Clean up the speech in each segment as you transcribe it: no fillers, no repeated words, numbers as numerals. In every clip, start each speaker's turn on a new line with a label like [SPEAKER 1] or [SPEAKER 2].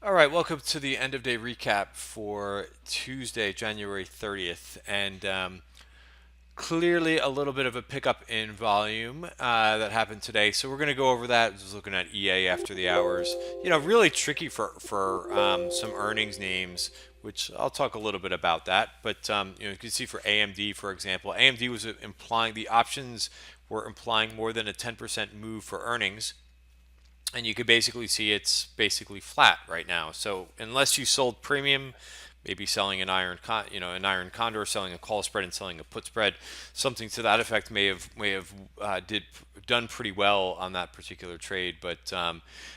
[SPEAKER 1] All right, welcome to the end of day recap for Tuesday, January 30th. And clearly a little bit of a pickup in volume that happened today. So we're going to go over that. Just looking at EA after the hours. Really tricky for some earnings names, which I'll talk a little bit about that. But you can see for AMD, for example, AMD was implying the options were implying more than a 10% move for earnings, and you could basically see it's basically flat right now. So unless you sold premium, maybe selling an iron condor, selling a call spread, and selling a put spread, something to that effect may have done pretty well on that particular trade. But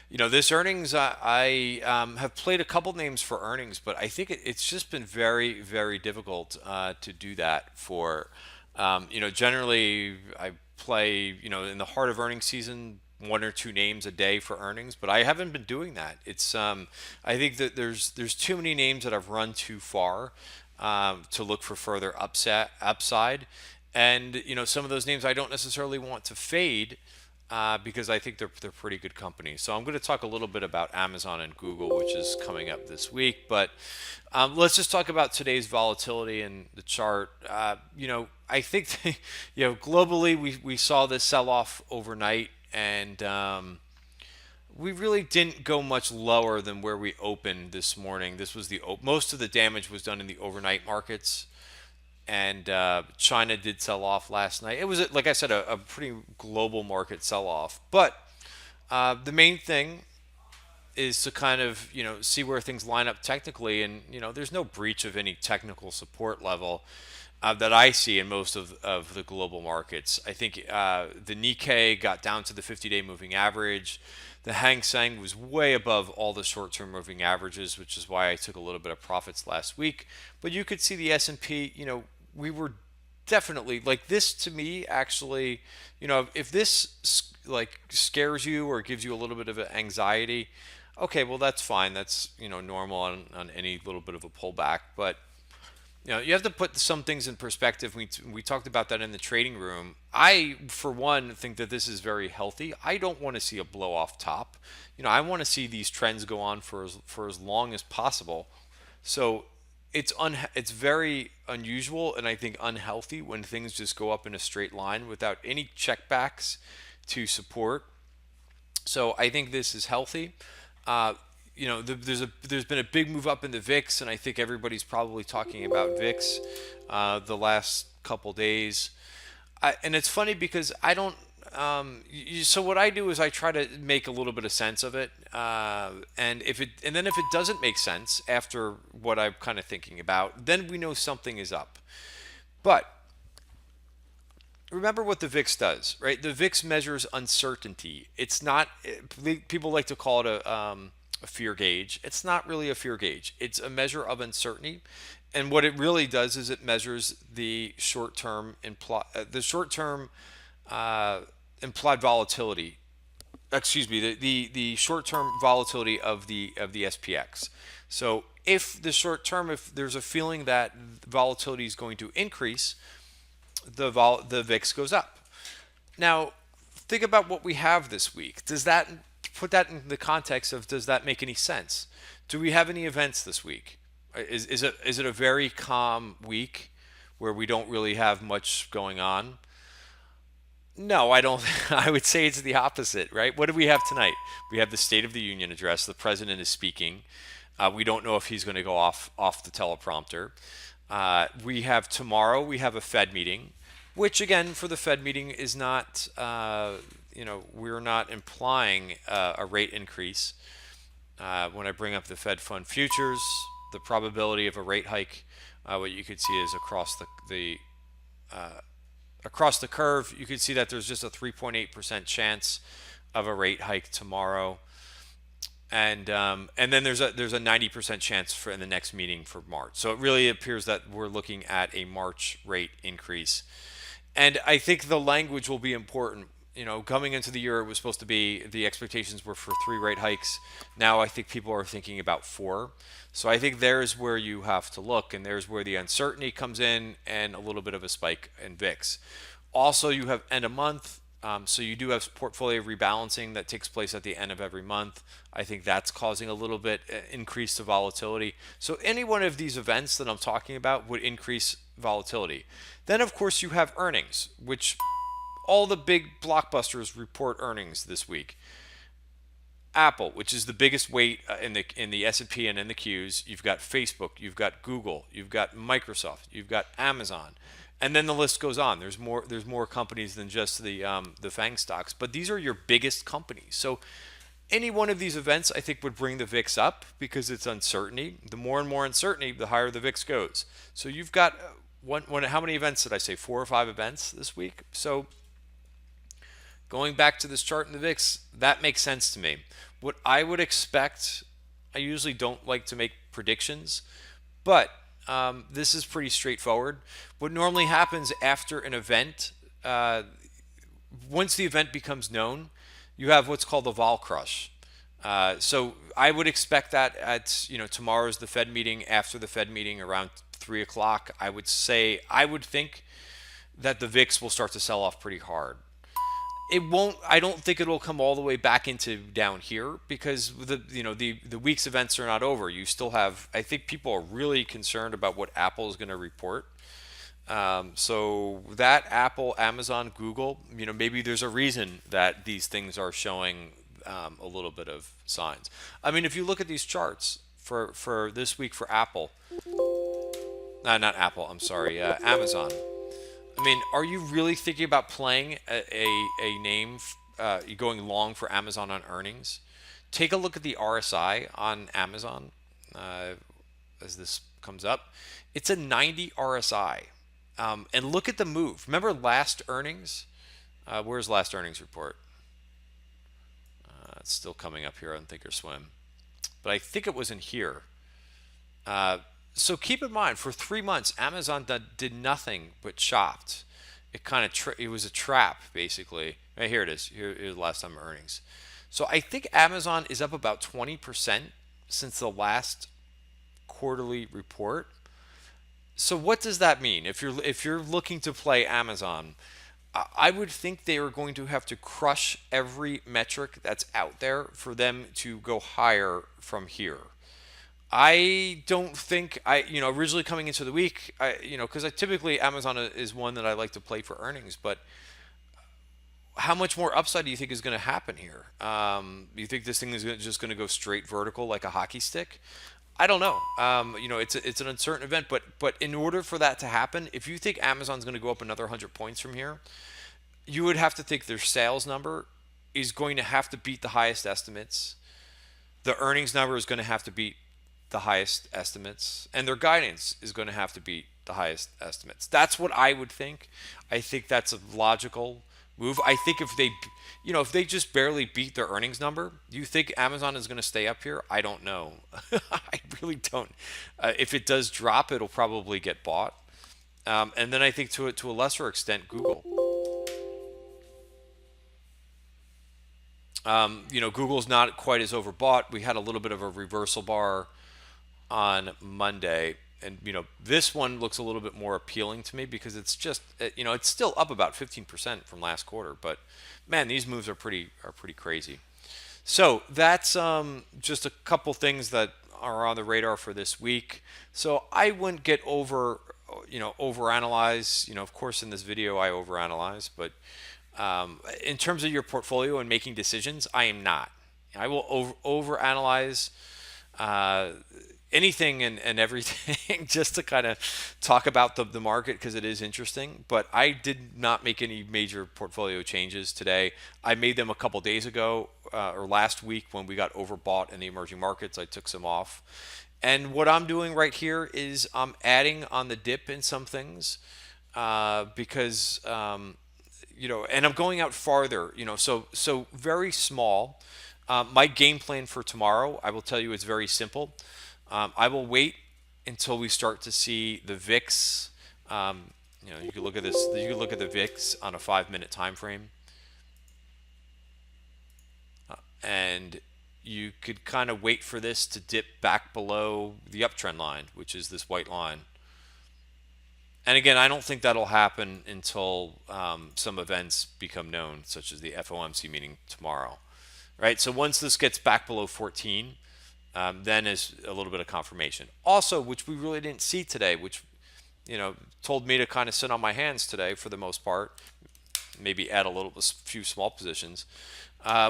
[SPEAKER 1] this earnings, I have played a couple names for earnings, but I think it's just been very, very difficult to do that for. Generally I play, in the heart of earnings season, one or two names a day for earnings, but I haven't been doing that. I think that there's too many names that I've run too far to look for further upside, and some of those names I don't necessarily want to fade because I think they're pretty good companies. So I'm going to talk a little bit about Amazon and Google, which is coming up this week. But let's just talk about today's volatility in the chart. I think globally we saw this sell off overnight, and we really didn't go much lower than where we opened this morning. This was most of the damage was done in the overnight markets, and China did sell off last night. It was, like I said, a pretty global market sell off. But the main thing is to kind of see where things line up technically, and there's no breach of any technical support level that I see in most of the global markets. I think the Nikkei got down to the 50-day moving average. The Hang Seng was way above all the short-term moving averages, which is why I took a little bit of profits last week. But you could see the S&P, we were definitely, like, this to me actually, if this like scares you or gives you a little bit of anxiety, okay, well, that's fine. That's normal on any little bit of a pullback. But you have to put some things in perspective. We talked about that in the trading room. I, for one, think that this is very healthy. I don't want to see a blow off top. I want to see these trends go on for as long as possible. So it's very unusual, and I think unhealthy, when things just go up in a straight line without any checkbacks to support. So I think this is healthy. There's been a big move up in the VIX, and I think everybody's probably talking about VIX the last couple days. And it's funny because I don't. So what I do is I try to make a little bit of sense of it, and then if it doesn't make sense after what I'm kind of thinking about, then we know something is up. But remember what the VIX does, right? The VIX measures uncertainty. It's not. People like to call it a fear gauge. It's not really a fear gauge. It's a measure of uncertainty, and what it really does is it measures the short-term implied volatility. Excuse me, the short-term volatility of the SPX. So if if there's a feeling that volatility is going to increase, the VIX goes up. Now, think about what we have this week. Does that put that in the context of, does that make any sense? Do we have any events this week? Is it a very calm week where we don't really have much going on? No, I don't. I would say it's the opposite, right? What do we have tonight? We have the State of the Union address. The president is speaking. We don't know if he's going to go off the teleprompter. We have tomorrow. We have a Fed meeting, which again, for the Fed meeting, is not. We're not implying a rate increase. When I bring up the Fed fund futures, the probability of a rate hike, what you could see is across the curve, you can see that there's just a 3.8% chance of a rate hike tomorrow, and then there's a 90% chance for in the next meeting for March. So it really appears that we're looking at a March rate increase, and I think the language will be important. Coming into the year, it was supposed to be, the expectations were for 3 rate hikes. Now I think people are thinking about 4. So I think there's where you have to look, and there's where the uncertainty comes in, and a little bit of a spike in VIX. Also, you have end of month. So you do have portfolio rebalancing that takes place at the end of every month. I think that's causing a little bit increase to volatility. So any one of these events that I'm talking about would increase volatility. Then of course you have earnings, which all the big blockbusters report earnings this week. Apple, which is the biggest weight in the S&P and in the Qs. You've got Facebook, you've got Google, you've got Microsoft, you've got Amazon, and then the list goes on. There's more companies than just the FANG stocks, but these are your biggest companies. So any one of these events, I think, would bring the VIX up because it's uncertainty. The more and more uncertainty, the higher the VIX goes. So you've got how many events did I say? 4 or 5 events this week. So going back to this chart in the VIX, that makes sense to me. What I would expect, I usually don't like to make predictions, but this is pretty straightforward. What normally happens after an event, once the event becomes known, you have what's called a vol crush. So I would expect that at tomorrow's the Fed meeting. After the Fed meeting around 3 o'clock, I would think that the VIX will start to sell off pretty hard. It won't. I don't think it'll come all the way back into down here because the week's events are not over. You still have. I think people are really concerned about what Apple is going to report. So that Apple, Amazon, Google, maybe there's a reason that these things are showing a little bit of signs. I mean, if you look at these charts for this week for Apple, not Apple. I'm sorry, Amazon. I mean, are you really thinking about playing a name, going long for Amazon on earnings? Take a look at the RSI on Amazon as this comes up. It's a 90 RSI. And look at the move. Remember last earnings? Where's last earnings report? It's still coming up here on Thinkorswim. But I think it was in here. So keep in mind, for 3 months, Amazon did nothing but shopped. It was a trap, basically. Right, here it is. Here's the last time earnings. So I think Amazon is up about 20% since the last quarterly report. So what does that mean? If you're looking to play Amazon, I would think they are going to have to crush every metric that's out there for them to go higher from here. I don't think originally coming into the week, because I typically Amazon is one that I like to play for earnings, but how much more upside do you think is going to happen here? Do you think this thing is just going to go straight vertical like a hockey stick? I don't know. It's an uncertain event, but in order for that to happen, if you think Amazon's going to go up another 100 points from here, you would have to think their sales number is going to have to beat the highest estimates. The earnings number is going to have to beat the highest estimates, and their guidance is going to have to beat the highest estimates. That's what I would think. I think that's a logical move. I think if they just barely beat their earnings number, do you think Amazon is going to stay up here? I don't know. I really don't. If it does drop, it'll probably get bought. And then I think to a lesser extent, Google. Google's not quite as overbought. We had a little bit of a reversal bar on Monday, and this one looks a little bit more appealing to me because it's just it's still up about 15% from last quarter, but man, these moves are pretty crazy. So that's just a couple things that are on the radar for this week. So I wouldn't get overanalyze. Of course, in this video I overanalyze, but in terms of your portfolio and making decisions, I am not. I will overanalyze anything and everything just to kind of talk about the market because it is interesting. But I did not make any major portfolio changes today. I made them a couple days ago or last week when we got overbought in the emerging markets. I took some off. And what I'm doing right here is I'm adding on the dip in some things because, and I'm going out farther, so very small. My game plan for tomorrow, I will tell you, it's very simple. I will wait until we start to see the VIX. You can look at this. You can look at the VIX on a 5-minute time frame, and you could kind of wait for this to dip back below the uptrend line, which is this white line. And again, I don't think that'll happen until some events become known, such as the FOMC meeting tomorrow, right? So once this gets back below 14, then is a little bit of confirmation. Also, which we really didn't see today, which told me to kind of sit on my hands today for the most part, maybe add a few small positions.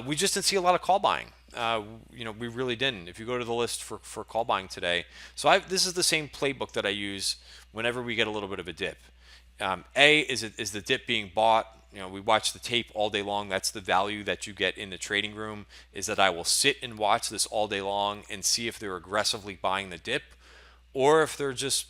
[SPEAKER 1] We just didn't see a lot of call buying. We really didn't. If you go to the list for call buying today, so this is the same playbook that I use whenever we get a little bit of a dip. Is the dip being bought? We watch the tape all day long. That's the value that you get in the trading room, is that I will sit and watch this all day long and see if they're aggressively buying the dip or if they're just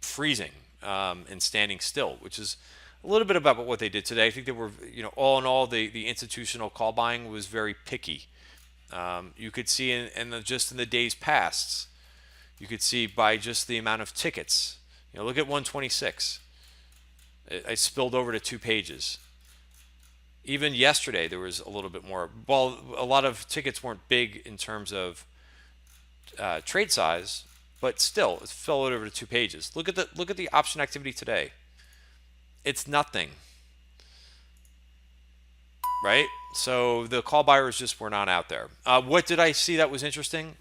[SPEAKER 1] freezing and standing still, which is a little bit about what they did today. I think they were, all in all, the institutional call buying was very picky. You could see just in the days past, you could see by just the amount of tickets. Look at 126. I spilled over to 2 pages. Even yesterday, there was a little bit more. Well, a lot of tickets weren't big in terms of trade size, but still, it fell over to 2 pages. Look at the option activity today. It's nothing, right? So the call buyers just were not out there. What did I see that was interesting?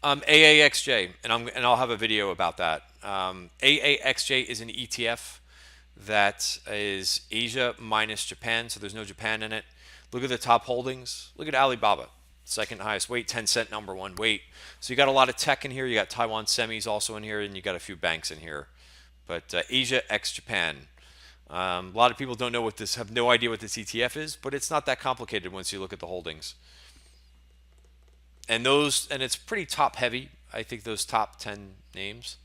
[SPEAKER 1] AAXJ, and I'll have a video about that. AAXJ is an ETF that is Asia minus Japan, so there's no Japan in it. Look at the top holdings. Look at Alibaba, second highest weight, Tencent number 1 weight. So you got a lot of tech in here. You got Taiwan semis also in here, and you got a few banks in here. But Asia x Japan. A lot of people don't know have no idea what this ETF is, but it's not that complicated once you look at the holdings. And it's pretty top heavy. I think those top 10 names,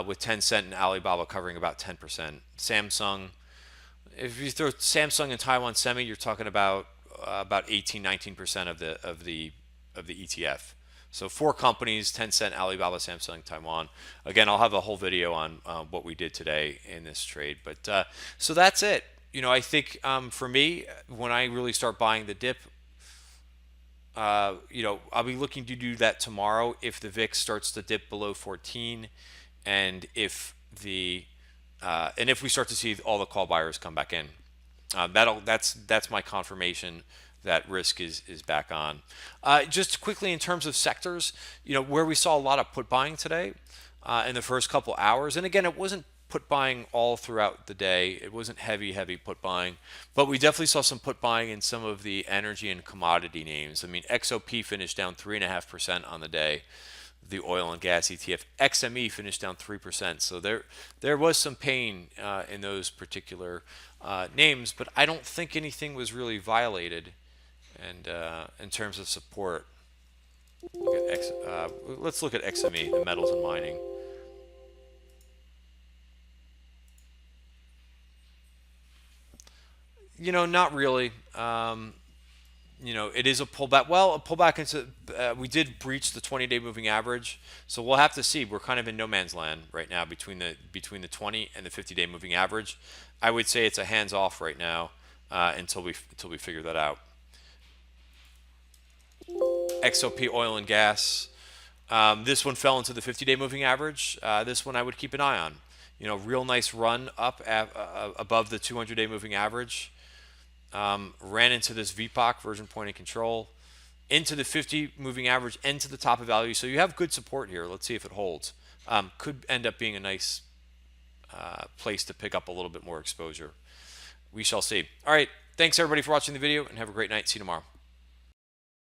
[SPEAKER 1] with Tencent and Alibaba covering about 10%. Samsung, if you throw Samsung and Taiwan Semi, you're talking about 18-19% of the ETF. So 4 companies: Tencent, Alibaba, Samsung, Taiwan. Again, I'll have a whole video on what we did today in this trade. But so that's it. I think for me, when I really start buying the dip, I'll be looking to do that tomorrow if the VIX starts to dip below 14, and if we start to see all the call buyers come back in. That's my confirmation that risk is back on. Just quickly in terms of sectors, where we saw a lot of put buying today in the first couple hours, and again, it wasn't put buying all throughout the day. It wasn't heavy put buying, but we definitely saw some put buying in some of the energy and commodity names. I mean, XOP finished down 3.5% on the day. The oil and gas ETF XME finished down 3%. So there was some pain in those particular names, but I don't think anything was really violated. And in terms of support, let's look at XME, the metals and mining. Not really. It is a pullback. Well, a pullback into, we did breach the 20-day moving average, so we'll have to see. We're kind of in no man's land right now between the 20 and the 50-day moving average. I would say it's a hands off right now until we figure that out. XOP oil and gas. This one fell into the 50-day moving average. This one I would keep an eye on. Real nice run up above the 200-day moving average. Ran into this VPOC, version point of control, into the 50 moving average, and to the top of value. So you have good support here. Let's see if it holds. Could end up being a nice place to pick up a little bit more exposure. We shall see. All right. Thanks, everybody, for watching the video, and have a great night. See you tomorrow.